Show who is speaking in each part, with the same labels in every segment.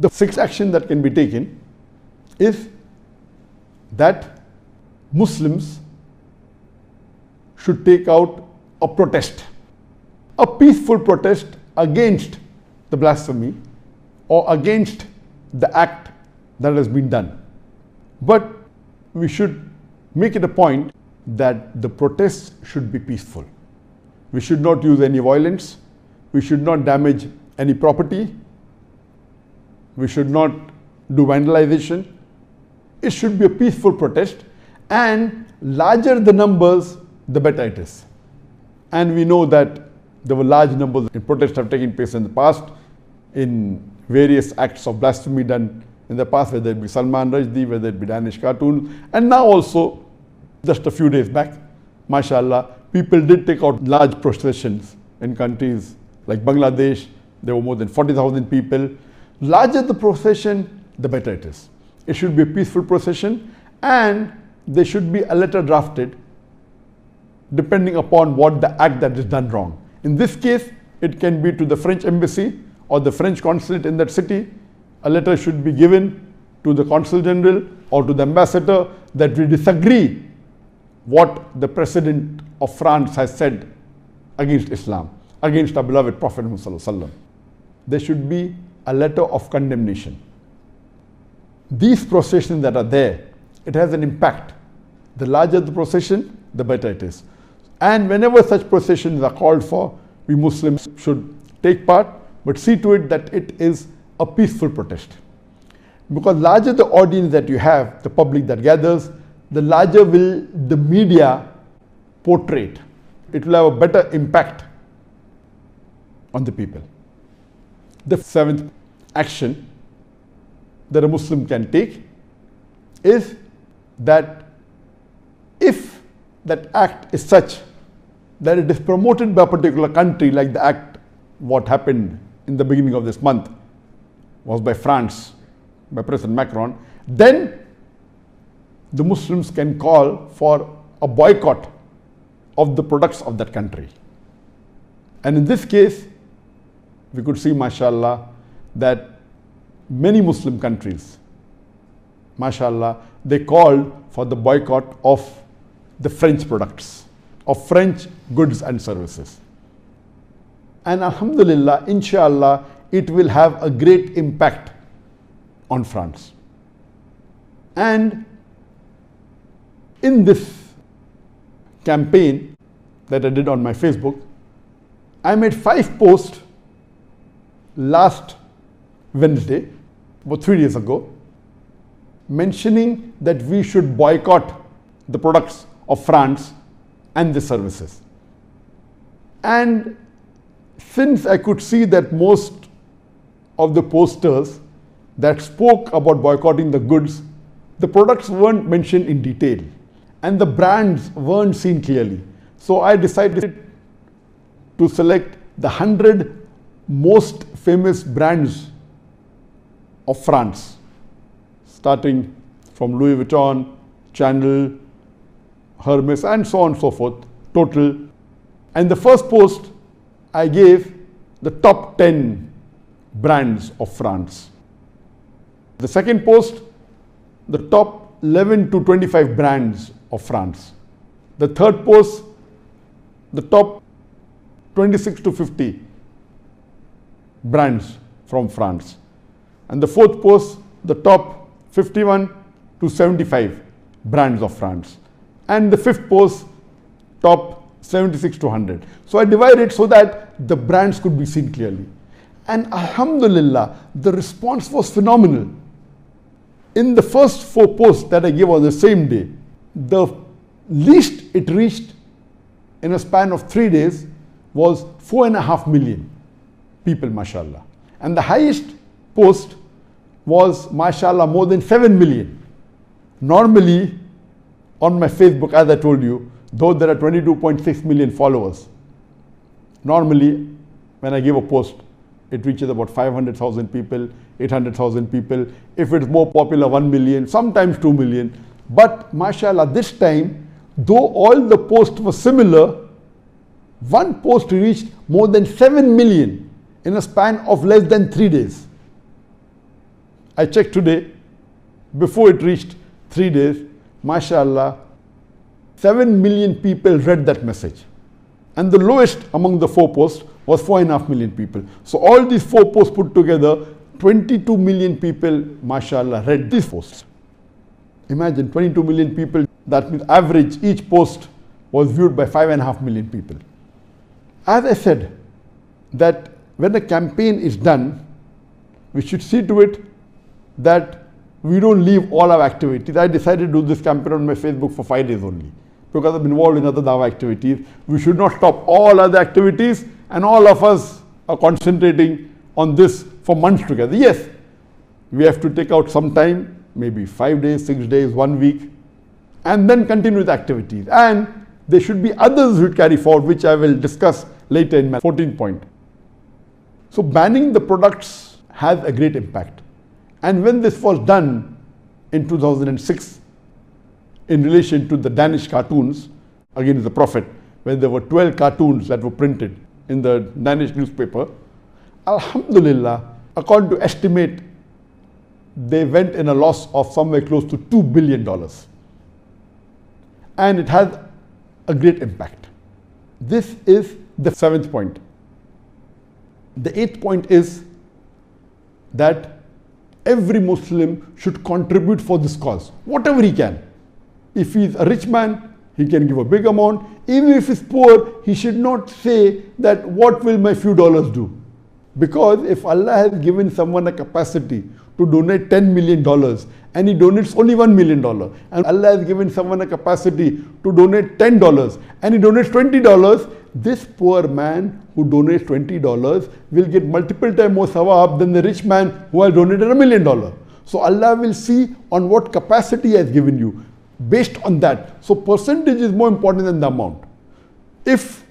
Speaker 1: The sixth action that can be taken is that Muslims should take out a protest, a peaceful protest against the blasphemy or against the act that has been done. But we should make it a point that the protests should be peaceful. We should not use any violence. We should not damage any property. We should not do vandalization. It should be a peaceful protest, and larger the numbers, the better it is. And we know that there were large numbers in protests have taken place in the past, in various acts of blasphemy done in the past, whether it be Salman Rushdie, whether it be Danish cartoons, and now also, just a few days back, mashallah, people did take out large processions in countries like Bangladesh. There were more than 40,000 people. Larger the procession, the better it is. It should be a peaceful procession, and there should be a letter drafted depending upon what the act that is done wrong. In this case, it can be to the French embassy or the French consulate in that city. A letter should be given to the consul general or to the ambassador that we disagree what the president of France has said against Islam, against our beloved Prophet Muhammad. There should be a letter of condemnation. These processions that are there, it has an impact. The larger the procession, the better it is. And whenever such processions are called for, we Muslims should take part, but see to it that it is a peaceful protest. Because larger the audience that you have, the public that gathers, the larger will the media portray it. It will have a better impact on the people. The seventh action that a Muslim can take is that if that act is such that it is promoted by a particular country, like the act what happened in the beginning of this month was by France, by President Macron, then the Muslims can call for a boycott of the products of that country. And in this case, we could see, mashallah, that many Muslim countries, mashallah, they called for the boycott of the French products, of French goods and services. And alhamdulillah, inshallah, it will have a great impact on France. And in this campaign that I did on my Facebook, I made 5 posts last Wednesday, about 3 days ago, mentioning that we should boycott the products of France and the services. And since I could see that most of the posters that spoke about boycotting the goods, the products weren't mentioned in detail and the brands weren't seen clearly. So I decided to select the 100 most famous brands of France, starting from Louis Vuitton, Chanel, Hermes, and so on and so forth, total. And the first post, I gave the top 10 brands of France. The second post, the top 11 to 25 brands of France. The third post, the top 26 to 50 brands from France. And the fourth post, the top 51 to 75 brands of France. And the fifth post, top 76 to 100. So I divided so that the brands could be seen clearly. And alhamdulillah, the response was phenomenal. In the first 4 posts that I gave on the same day, the least it reached in a span of 3 days was 4.5 million people, mashallah. And the highest post was, mashallah, more than 7 million. Normally, on my Facebook, as I told you, though there are 22.6 million followers, normally when I give a post, it reaches about 500,000 people, 800,000 people. If it's more popular, 1 million, sometimes 2 million. But mashallah, this time, though all the posts were similar, one post reached more than 7 million in a span of less than 3 days. I checked today, before it reached 3 days, mashallah, 7 million people read that message. And the lowest among the 4 posts was 4.5 million people. So all these 4 posts put together, 22 million people, mashallah, read these posts. Imagine 22 million people, that means average, each post was viewed by 5.5 million people. As I said, that when a campaign is done, we should see to it that we don't leave all our activities. I decided to do this campaign on my Facebook for 5 days only, because I'm involved in other dawah activities. We should not stop all other activities, and all of us are concentrating on this for months together. Yes, we have to take out some time, maybe 5 days, 6 days, 1 week, and then continue with activities. And there should be others who carry forward, which I will discuss later in my 14th point. So banning the products has a great impact. And when this was done in 2006, in relation to the Danish cartoons against the Prophet, when there were 12 cartoons that were printed in the Danish newspaper, alhamdulillah, according to estimate, they went in a loss of somewhere close to $2 billion. And it has a great impact. This is the 7th point. The 8th point is that every Muslim should contribute for this cause, whatever he can. If he is a rich man, he can give a big amount. Even if he is poor, he should not say that what will my few dollars do? Because if Allah has given someone a capacity to donate $10 million and he donates only $1 million, and Allah has given someone a capacity to donate $10 and he donates $20, this poor man who donates $20 will get multiple times more sawab than the rich man who has donated $1 million. So Allah will see on what capacity he has given you, based on that. So percentage is more important than the amount. If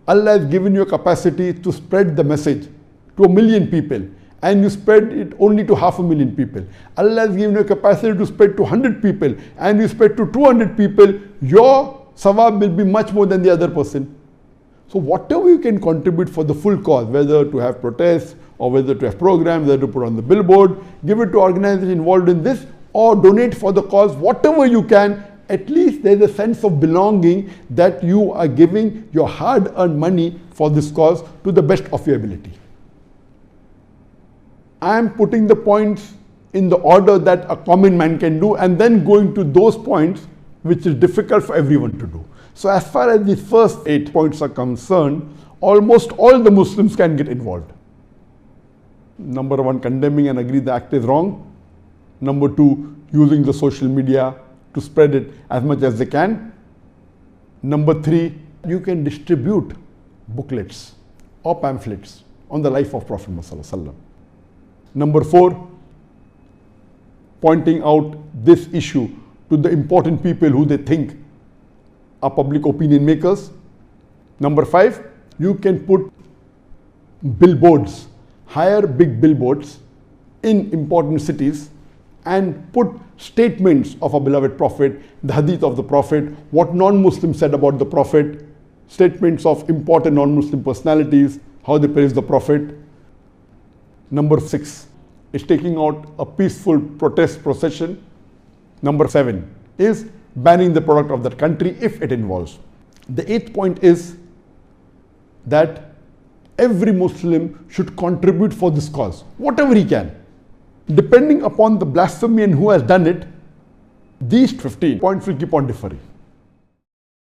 Speaker 1: Allah has given you a capacity to spread the message to 1 million people, and you spread it only to 500,000 people. Allah has given you a capacity to spread to 100 people, and you spread to 200 people, your sawab will be much more than the other person. So whatever you can contribute for the full cause, whether to have protests, or whether to have programs, whether to put on the billboard, give it to organizations involved in this, or donate for the cause, whatever you can, at least there is a sense of belonging that you are giving your hard-earned money for this cause to the best of your ability. I am putting the points in the order that a common man can do, and then going to those points which is difficult for everyone to do. So as far as the first 8 points are concerned, almost all the Muslims can get involved. Number 1, condemning and agree the act is wrong. Number 2, using the social media to spread it as much as they can. Number 3, you can distribute booklets or pamphlets on the life of Prophet Muhammad. Number 4, pointing out this issue to the important people who they think are public opinion makers. Number 5, you can put billboards, hire big billboards in important cities and put statements of a beloved Prophet, the hadith of the Prophet, what non-Muslims said about the Prophet, statements of important non-Muslim personalities, how they praise the Prophet. Number 6 is taking out a peaceful protest procession. Number 7 is banning the product of that country if it involves. The 8th point is that every Muslim should contribute for this cause, whatever he can. Depending upon the blasphemy and who has done it, these 15 points will keep on differing.